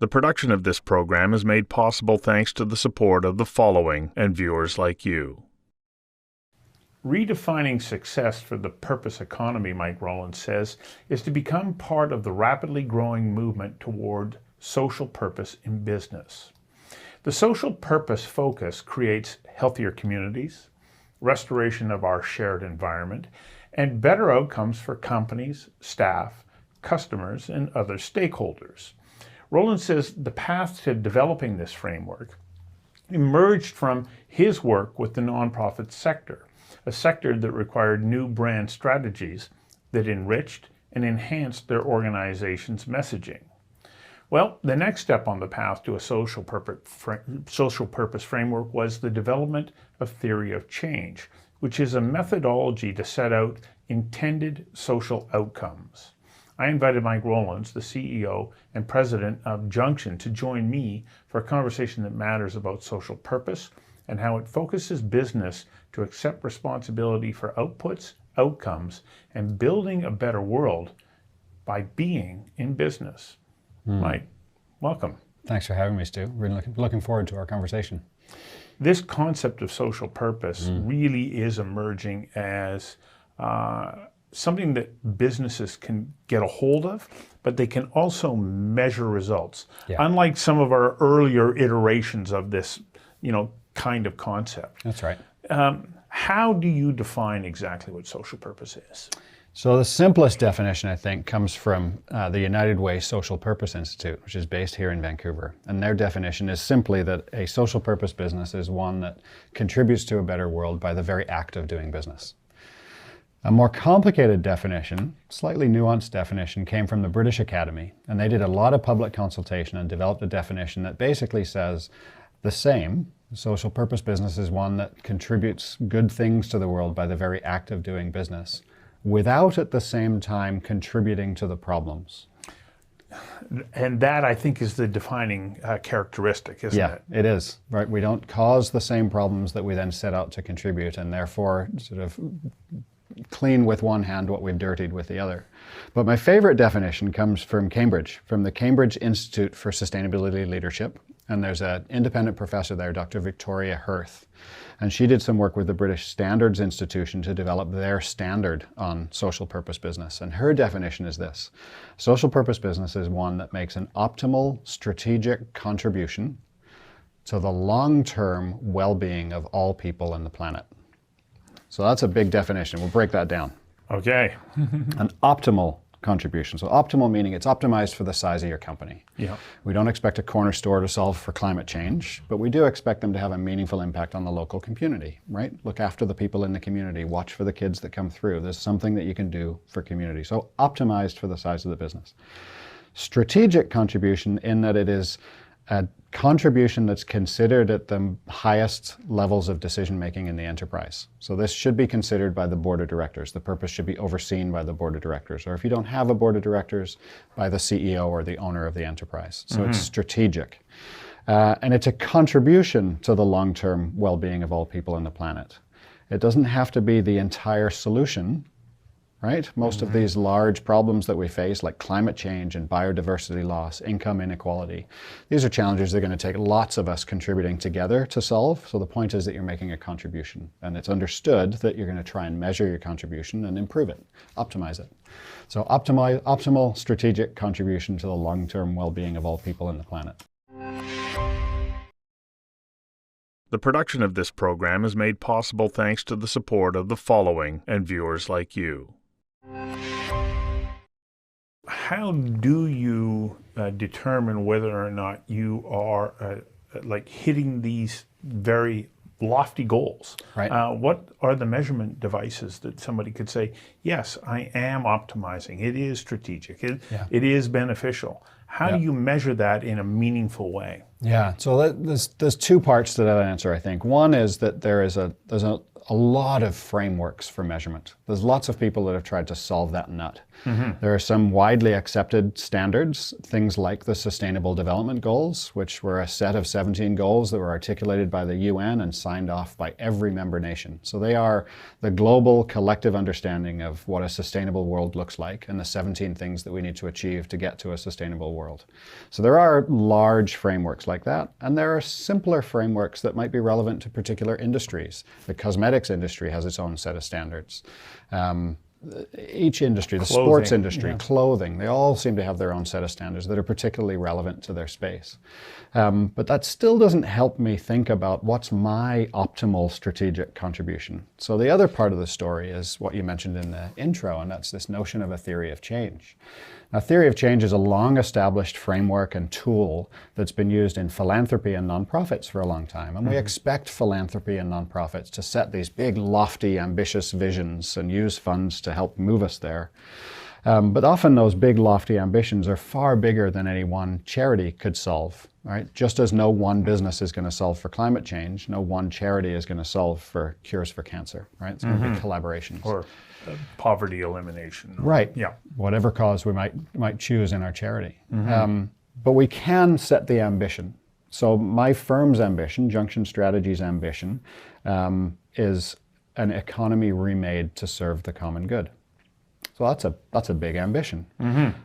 The production of this program is made possible thanks to the support of the following and viewers like you. Redefining success for the purpose economy, Mike Rowlands says, is to become part of the rapidly growing movement toward social purpose in business. The social purpose focus creates healthier communities, restoration of our shared environment, and better outcomes for companies, staff, customers, and other stakeholders. Rowlands says the path to developing this framework emerged from his work with the nonprofit sector, a sector that required new brand strategies that enriched and enhanced their organization's messaging. Well, the next step on the path to a social purpose framework was the development of theory of change, which is a methodology to set out intended social outcomes. I invited Mike Rowlands, the CEO and president of Junxion, to join me for a conversation that matters about social purpose and how it focuses business to accept responsibility for outputs, outcomes, and building a better world by being in business. Mike, welcome. Thanks for having me, Stu. Really looking forward to our conversation. This concept of social purpose really is emerging as something that businesses can get a hold of, but they can also measure results. Yeah. Unlike some of our earlier iterations of this, kind of concept. That's right. How do you define exactly what social purpose is? So the simplest definition, I think, comes from the United Way Social Purpose Institute, which is based here in Vancouver. And their definition is simply that a social purpose business is one that contributes to a better world by the very act of doing business. A more complicated definition, slightly nuanced definition, came from the British Academy, and they did a lot of public consultation and developed a definition that basically says the same. Social purpose business is one that contributes good things to the world by the very act of doing business, without at the same time contributing to the problems. And that, I think, is the defining characteristic, isn't it? Yeah, it is. Right? We don't cause the same problems that we then set out to contribute, and therefore sort of clean with one hand what we've dirtied with the other. But my favorite definition comes from Cambridge, from the Cambridge Institute for Sustainability Leadership. And there's an independent professor there, Dr. Victoria Hirth. And she did some work with the British Standards Institution to develop their standard on social purpose business. And her definition is this: social purpose business is one that makes an optimal strategic contribution to the long-term well-being of all people on the planet. So that's a big definition. We'll break that down. Okay. An optimal contribution. So optimal meaning it's optimized for the size of your company. Yeah. We don't expect a corner store to solve for climate change, but we do expect them to have a meaningful impact on the local community, right? Look after the people in the community, watch for the kids that come through. There's something that you can do for community. So optimized for the size of the business. Strategic contribution in that it is a contribution that's considered at the highest levels of decision-making in the enterprise. So this should be considered by the board of directors. The purpose should be overseen by the board of directors, or if you don't have a board of directors, by the CEO or the owner of the enterprise. So it's strategic. And it's a contribution to the long-term well-being of all people on the planet. It doesn't have to be the entire solution, right? Most of these large problems that we face, like climate change and biodiversity loss, income inequality, these are challenges that are going to take lots of us contributing together to solve. So the point is that you're making a contribution, and it's understood that you're going to try and measure your contribution and improve it, optimize it. So optimal strategic contribution to the long-term well-being of all people on the planet. The production of this program is made possible thanks to the support of the following and viewers like you. How do you determine whether or not you are hitting these very lofty goals? Right. What are the measurement devices that somebody could say, yes, I am optimizing, it is strategic, it is beneficial? How do you measure that in a meaningful way? Yeah, so there's two parts to that answer, I think. One is that there's a lot of frameworks for measurement. There's lots of people that have tried to solve that nut. There are some widely accepted standards, things like the Sustainable Development Goals, which were a set of 17 goals that were articulated by the UN and signed off by every member nation. So they are the global collective understanding of what a sustainable world looks like and the 17 things that we need to achieve to get to a sustainable world. So there are large frameworks like that, and there are simpler frameworks that might be relevant to particular industries. The cosmetics industry has its own set of standards. Each industry, the sports industry, clothing, they all seem to have their own set of standards that are particularly relevant to their space. But that still doesn't help me think about what's my optimal strategic contribution. So the other part of the story is what you mentioned in the intro, and that's this notion of a theory of change. Now, theory of change is a long-established framework and tool that's been used in philanthropy and nonprofits for a long time. And we expect philanthropy and nonprofits to set these big, lofty, ambitious visions and use funds to help move us there. But often those big, lofty ambitions are far bigger than any one charity could solve. Right? Just as no one business is going to solve for climate change, no one charity is going to solve for cures for cancer. Right? It's going to be collaborations. Or poverty elimination. Right. Yeah. Whatever cause we might choose in our charity. But we can set the ambition. So my firm's ambition, Junxion Strategy's ambition, is an economy remade to serve the common good. So that's a big ambition.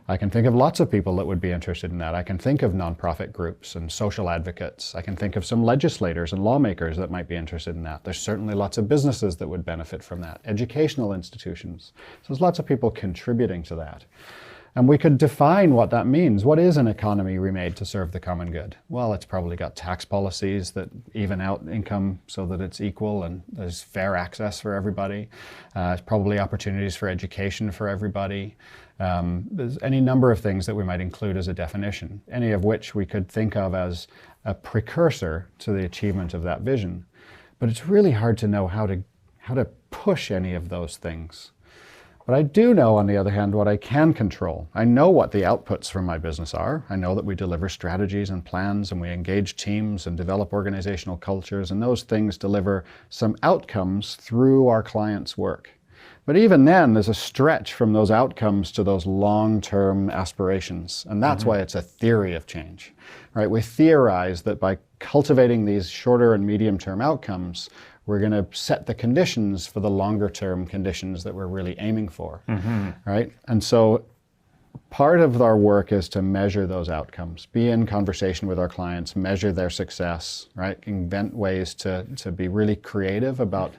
I can think of lots of people that would be interested in that. I can think of nonprofit groups and social advocates. I can think of some legislators and lawmakers that might be interested in that. There's certainly lots of businesses that would benefit from that, educational institutions. So there's lots of people contributing to that. And we could define what that means. What is an economy remade to serve the common good? Well, it's probably got tax policies that even out income so that it's equal and there's fair access for everybody. It's probably opportunities for education for everybody. There's any number of things that we might include as a definition, any of which we could think of as a precursor to the achievement of that vision. But it's really hard to know how to push any of those things. But I do know, on the other hand, what I can control. I know what the outputs from my business are. I know that we deliver strategies and plans, and we engage teams and develop organizational cultures, and those things deliver some outcomes through our clients' work. But even then, there's a stretch from those outcomes to those long-term aspirations, and that's why it's a theory of change. Right? We theorize that by cultivating these shorter and medium-term outcomes, we're going to set the conditions for the longer term conditions that we're really aiming for, right? And so part of our work is to measure those outcomes, be in conversation with our clients, measure their success, right? Invent ways to be really creative about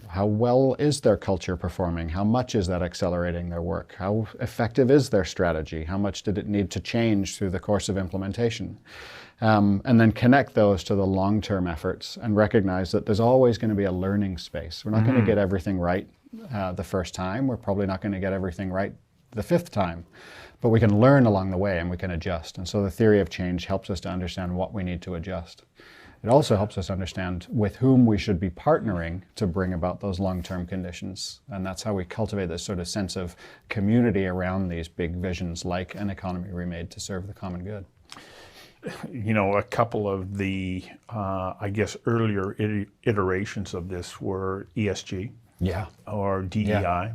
how well is their culture performing? How much is that accelerating their work? How effective is their strategy? How much did it need to change through the course of implementation? And then connect those to the long-term efforts and recognize that there's always going to be a learning space. We're not going to get everything right the first time. We're probably not going to get everything right the fifth time. But we can learn along the way and we can adjust. And so the theory of change helps us to understand what we need to adjust. It also helps us understand with whom we should be partnering to bring about those long-term conditions. And that's how we cultivate this sort of sense of community around these big visions like an economy remade to serve the common good. You know, a couple of the, I guess, earlier iterations of this were ESG or DEI.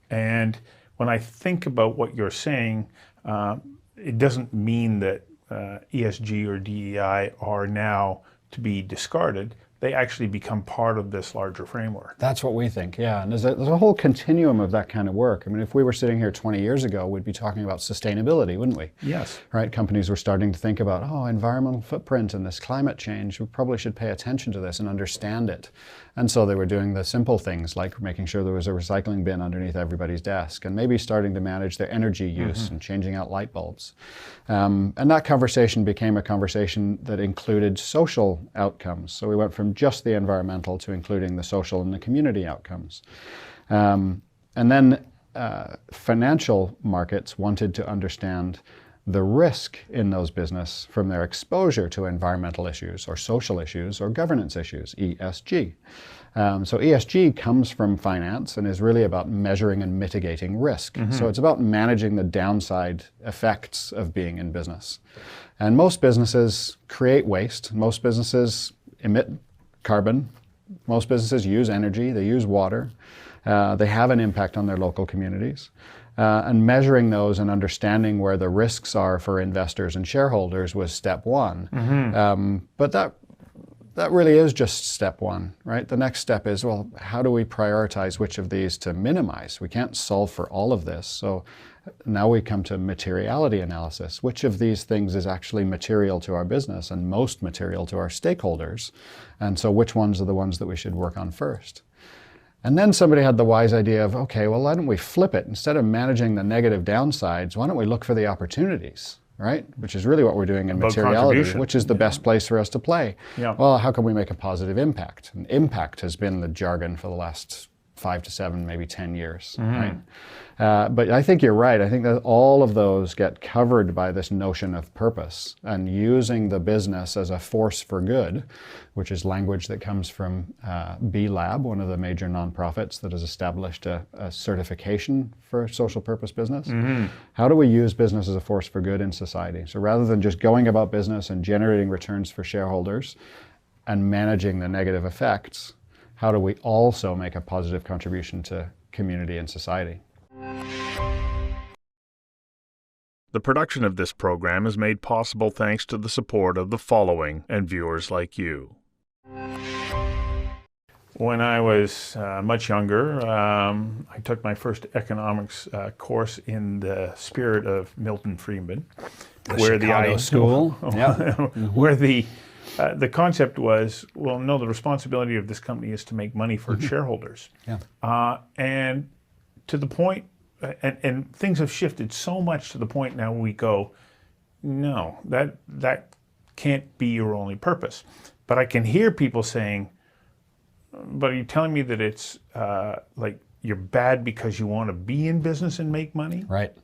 And when I think about what you're saying, it doesn't mean that ESG or DEI are now to be discarded. They actually become part of this larger framework. That's what we think, yeah. And there's a whole continuum of that kind of work. I mean, if we were sitting here 20 years ago, we'd be talking about sustainability, wouldn't we? Yes. Right? Companies were starting to think about, environmental footprint and this climate change. We probably should pay attention to this and understand it. And so they were doing the simple things like making sure there was a recycling bin underneath everybody's desk and maybe starting to manage their energy use and changing out light bulbs. And that conversation became a conversation that included social outcomes. So we went from just the environmental to including the social and the community outcomes. And then financial markets wanted to understand the risk in those business from their exposure to environmental issues or social issues or governance issues, ESG. So ESG comes from finance and is really about measuring and mitigating risk. So it's about managing the downside effects of being in business. And most businesses create waste. Most businesses emit carbon. Most businesses use energy. They use water. They have an impact on their local communities. And measuring those and understanding where the risks are for investors and shareholders was step one. But that really is just step one, right? The next step is, well, how do we prioritize which of these to minimize? We can't solve for all of this. So now we come to materiality analysis. Which of these things is actually material to our business and most material to our stakeholders? And so which ones are the ones that we should work on first? And then somebody had the wise idea of, okay, well, why don't we flip it? Instead of managing the negative downsides, why don't we look for the opportunities, right? Which is really what we're doing in materiality, which is the best place for us to play. Well, how can we make a positive impact? And impact has been the jargon for the last 5 to 7, maybe 10 years, right? But I think you're right. I think that all of those get covered by this notion of purpose and using the business as a force for good, which is language that comes from B Lab, one of the major nonprofits that has established a certification for social purpose business. How do we use business as a force for good in society? So rather than just going about business and generating returns for shareholders and managing the negative effects, how do we also make a positive contribution to community and society? The production of this program is made possible thanks to the support of the following and viewers like you. When I was much younger, I took my first economics course in the spirit of Milton Friedman, where Chicago school, where the concept was, well, no, the responsibility of this company is to make money for its shareholders. And to the point, and things have shifted so much to the point now we go, no, that can't be your only purpose. But I can hear people saying, but are you telling me that it's like you're bad because you want to be in business and make money? Right.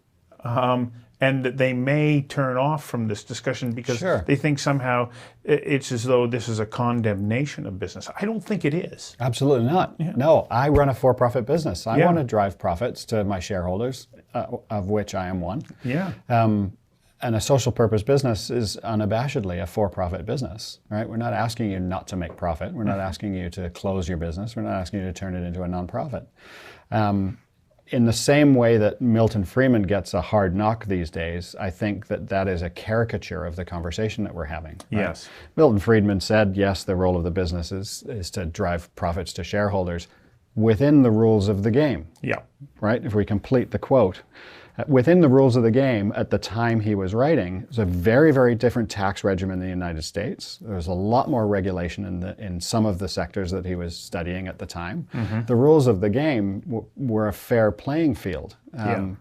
And that they may turn off from this discussion because they think somehow it's as though this is a condemnation of business. I don't think it is. Absolutely not. No, I run a for-profit business. I want to drive profits to my shareholders, of which I am one. And a social purpose business is unabashedly a for-profit business, right? We're not asking you not to make profit. We're not asking you to close your business. We're not asking you to turn it into a nonprofit. In the same way that Milton Friedman gets a hard knock these days, I think that is a caricature of the conversation that we're having. Right? Milton Friedman said, yes, the role of the business is to drive profits to shareholders within the rules of the game. Right? If we complete the quote. Within the rules of the game, at the time he was writing, it was a very, very different tax regimen in the United States. There was a lot more regulation in some of the sectors that he was studying at the time. The rules of the game were a fair playing field.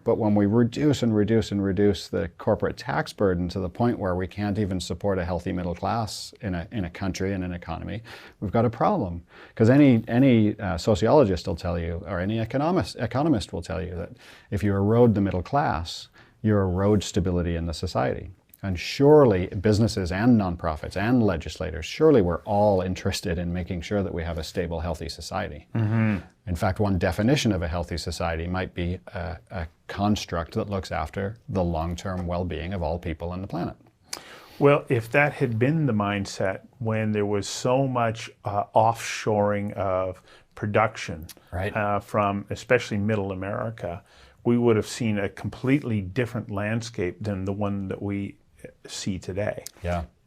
But when we reduce and reduce and reduce the corporate tax burden to the point where we can't even support a healthy middle class in a country and an economy, we've got a problem. Because any sociologist will tell you, or any economist will tell you, that if you erode the middle class, you erode stability in the society. And surely businesses and nonprofits and legislators, surely we're all interested in making sure that we have a stable, healthy society. In fact, one definition of a healthy society might be a construct that looks after the long-term well-being of all people on the planet. Well, if that had been the mindset when there was so much offshoring of production from especially middle America, we would have seen a completely different landscape than the one that we see today.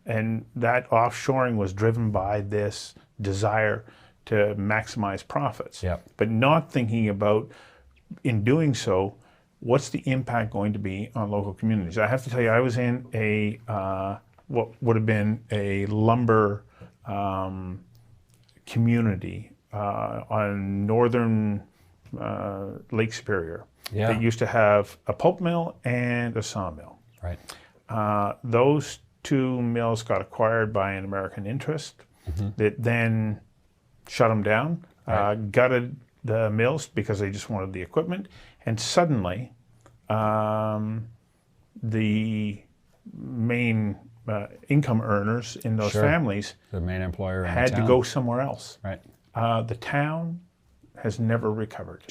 And that offshoring was driven by this desire to maximize profits, but not thinking about, in doing so, what's the impact going to be on local communities. I have to tell you, I was in a what would have been a lumber community on northern Lake Superior that used to have a pulp mill and a sawmill. Those two mills got acquired by an American interest that then shut them down, gutted the mills because they just wanted the equipment, and suddenly the main income earners in those families, the main employer in had the town, to go somewhere else. Right. The town has never recovered.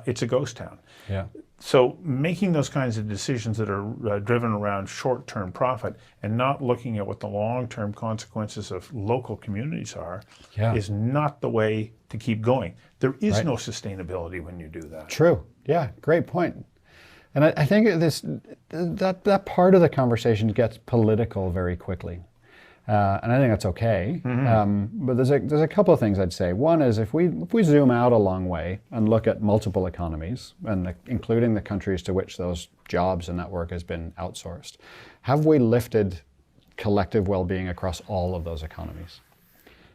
it's a ghost town. Yeah. So making those kinds of decisions that are driven around short-term profit and not looking at what the long-term consequences of local communities are is not the way to keep going. There is no sustainability when you do that. True. Yeah, great point. And I think that part of the conversation gets political very quickly. And I think that's okay. But there's a couple of things I'd say. One is if we zoom out a long way and look at multiple economies, and including the countries to which those jobs and that work has been outsourced, have we lifted collective well-being across all of those economies?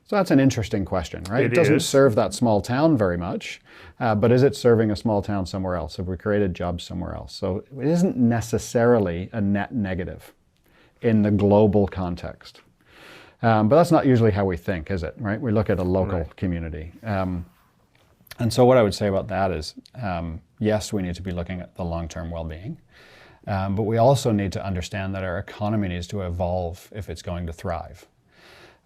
So that's an interesting question, right? It doesn't serve that small town very much, but is it serving a small town somewhere else? Have we created jobs somewhere else? So it isn't necessarily a net negative in the global context. But that's not usually how we think, is it, right? We look at a local community. And so what I would say about that is, yes, we need to be looking at the long-term well-being, but we also need to understand that our economy needs to evolve if it's going to thrive.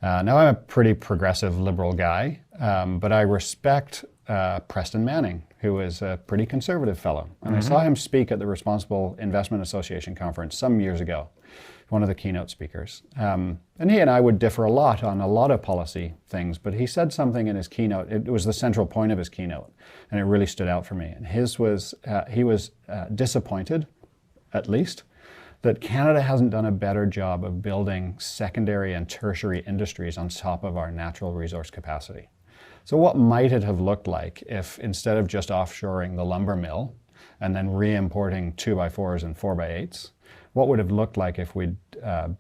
Now, I'm a pretty progressive liberal guy, but I respect Preston Manning, who is a pretty conservative fellow. And I saw him speak at the Responsible Investment Association conference some years ago, one of the keynote speakers. And he and I would differ a lot on a lot of policy things, but he said something in his keynote, it was the central point of his keynote, and it really stood out for me. And his was, he was disappointed, at least, that Canada hasn't done a better job of building secondary and tertiary industries on top of our natural resource capacity. So what might it have looked like if instead of just offshoring the lumber mill and then re-importing 2x4s and 4x8s, what would have looked like if we'd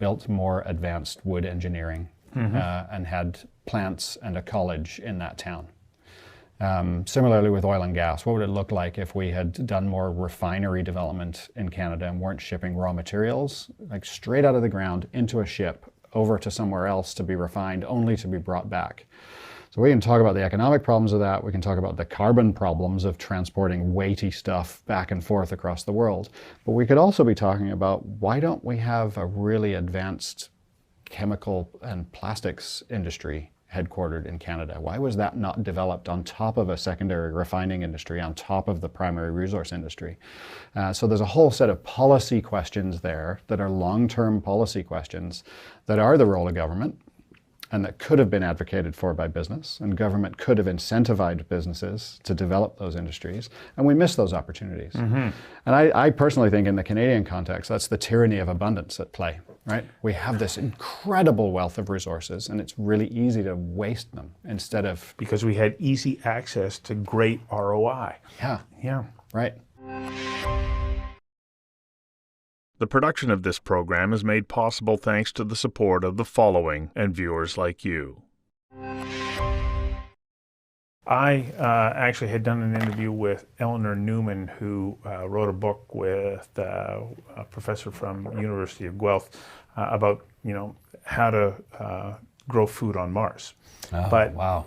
built more advanced wood engineering and had plants and a college in that town? Similarly with oil and gas, what would it look like if we had done more refinery development in Canada and weren't shipping raw materials like straight out of the ground into a ship over to somewhere else to be refined only to be brought back? So we can talk about the economic problems of that. We can talk about the carbon problems of transporting weighty stuff back and forth across the world. But we could also be talking about why don't we have a really advanced chemical and plastics industry headquartered in Canada? Why was that not developed on top of a secondary refining industry, on top of the primary resource industry? So there's a whole set of policy questions there that are long-term policy questions that are the role of government, and that could have been advocated for by business, and government could have incentivized businesses to develop those industries, and we miss those opportunities. And I personally think in the Canadian context, that's the tyranny of abundance at play, right? We have this incredible wealth of resources, and it's really easy to waste them instead of... Because we had easy access to great ROI. Yeah, right. The production of this program is made possible thanks to the support of the following and viewers like you. I actually had done an interview with Eleanor Newman, who wrote a book with a professor from University of Guelph about, how to grow food on Mars. Oh, but wow.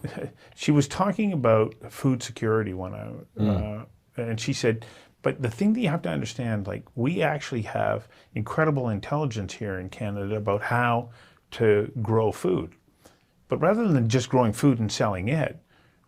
She was talking about food security and she said, but the thing that you have to understand, we actually have incredible intelligence here in Canada about how to grow food. But rather than just growing food and selling it,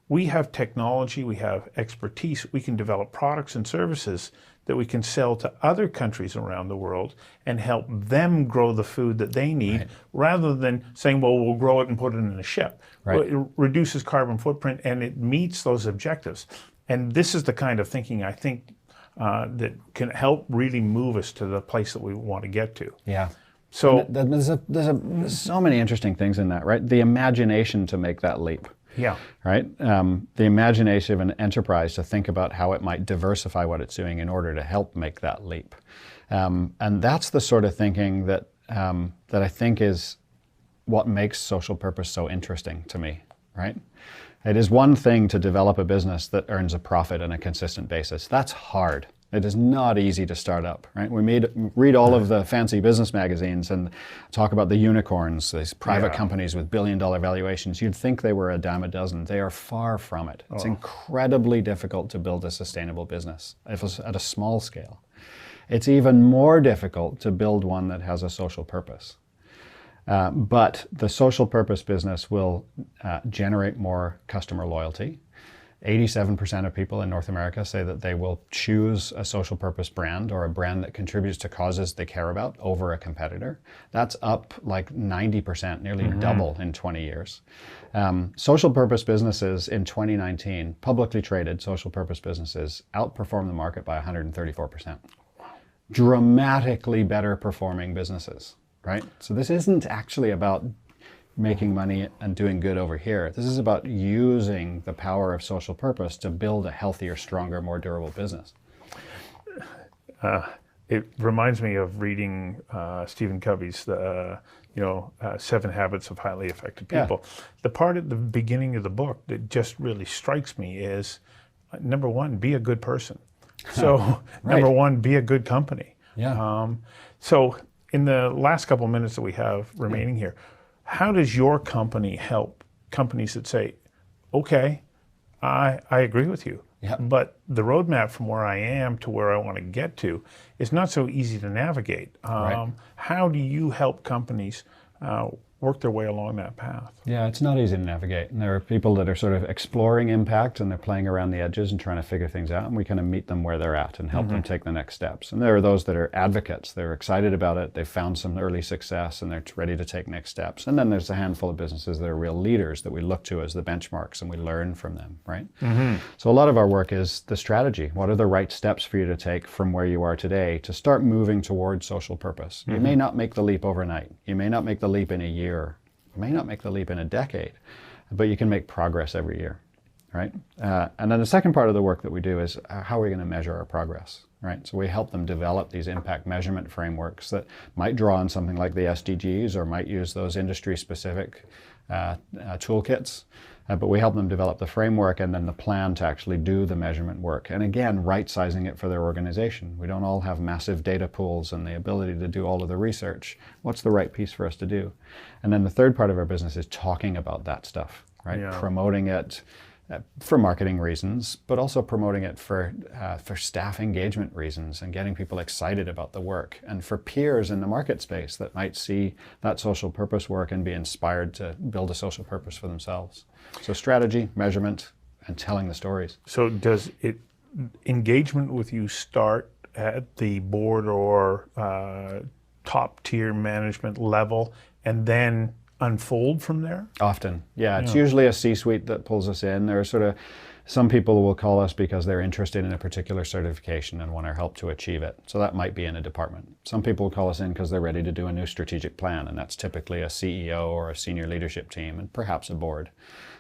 we have technology, we have expertise, we can develop products and services that we can sell to other countries around the world and help them grow the food that they need, rather than saying, well, we'll grow it and put it in a ship. Well, it reduces carbon footprint and it meets those objectives. And this is the kind of thinking I think that can help really move us to the place that we want to get to. Yeah. So there's so many interesting things in that, right? The imagination to make that leap. Yeah. Right? The imagination of an enterprise to think about how it might diversify what it's doing in order to help make that leap. And that's the sort of thinking that I think is what makes social purpose so interesting to me, right? It is one thing to develop a business that earns a profit on a consistent basis. That's hard. It is not easy to start up, right? We read all of the fancy business magazines and talk about the unicorns, these private companies with billion-dollar valuations. You'd think they were a dime a dozen. They are far from it. It's incredibly difficult to build a sustainable business if it's at a small scale. It's even more difficult to build one that has a social purpose. But the social purpose business will generate more customer loyalty. 87% of people in North America say that they will choose a social purpose brand or a brand that contributes to causes they care about over a competitor. That's up like 90%, nearly double in 20 years. Social purpose businesses in 2019, publicly traded social purpose businesses, outperformed the market by 134%. Dramatically better performing businesses, right? So this isn't actually about making money and doing good over here. This is about using the power of social purpose to build a healthier, stronger, more durable business. It reminds me of reading Stephen Covey's 7 Habits of Highly Effective People. Yeah. The part at the beginning of the book that just really strikes me is, number one, be a good person. So right. Number one, be a good company. Yeah. So in the last couple of minutes that we have remaining here, how does your company help companies that say, okay, I agree with you, but the roadmap from where I am to where I want to get to is not so easy to navigate. Right. How do you help companies work their way along that path? Yeah, it's not easy to navigate. And there are people that are sort of exploring impact and they're playing around the edges and trying to figure things out, and we kind of meet them where they're at and help them take the next steps. And there are those that are advocates. They're excited about it. They've found some early success and they're ready to take next steps. And then there's a handful of businesses that are real leaders that we look to as the benchmarks and we learn from them, right? So a lot of our work is the strategy. What are the right steps for you to take from where you are today to start moving towards social purpose? You may not make the leap overnight. You may not make the leap in a year. You may not make the leap in a decade, but you can make progress every year, right? And then the second part of the work that we do is how are we going to measure our progress, right? So we help them develop these impact measurement frameworks that might draw on something like the SDGs or might use those industry-specific toolkits. But we help them develop the framework and then the plan to actually do the measurement work. And again, right-sizing it for their organization. We don't all have massive data pools and the ability to do all of the research. What's the right piece for us to do? And then the third part of our business is talking about that stuff, right? Yeah. Promoting it for marketing reasons, but also promoting it for staff engagement reasons and getting people excited about the work, and for peers in the market space that might see that social purpose work and be inspired to build a social purpose for themselves. So strategy, measurement, and telling the stories. So does engagement with you start at the board or top tier management level and then unfold from there? Often, yeah. It's usually a C-suite that pulls us in. There are sort of, some people will call us because they're interested in a particular certification and want our help to achieve it. So that might be in a department. Some people will call us in because they're ready to do a new strategic plan, and that's typically a CEO or a senior leadership team and perhaps a board.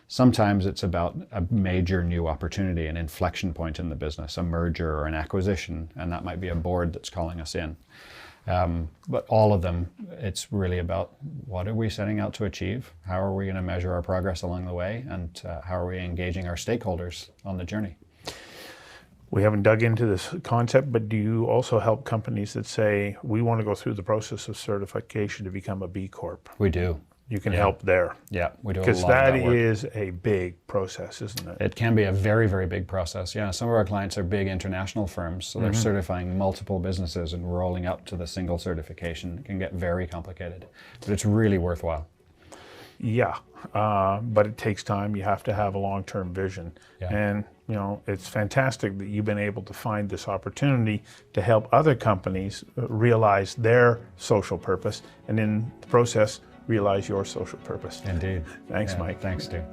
Sometimes it's about a major new opportunity, an inflection point in the business, a merger or an acquisition, and that might be a board that's calling us in. But all of them, it's really about what are we setting out to achieve? How are we going to measure our progress along the way? And how are we engaging our stakeholders on the journey? We haven't dug into this concept, but do you also help companies that say, we want to go through the process of certification to become a B Corp? We do. You can help there. Yeah, we do a lot of that work. Because that is a big process, isn't it? It can be a very, very big process. Yeah, some of our clients are big international firms, so they're certifying multiple businesses and rolling up to the single certification. It can get very complicated, but it's really worthwhile. Yeah, but it takes time. You have to have a long-term vision. Yeah. And it's fantastic that you've been able to find this opportunity to help other companies realize their social purpose, and in the process, realize your social purpose. Indeed. Thanks, Mike. Thanks, Stu.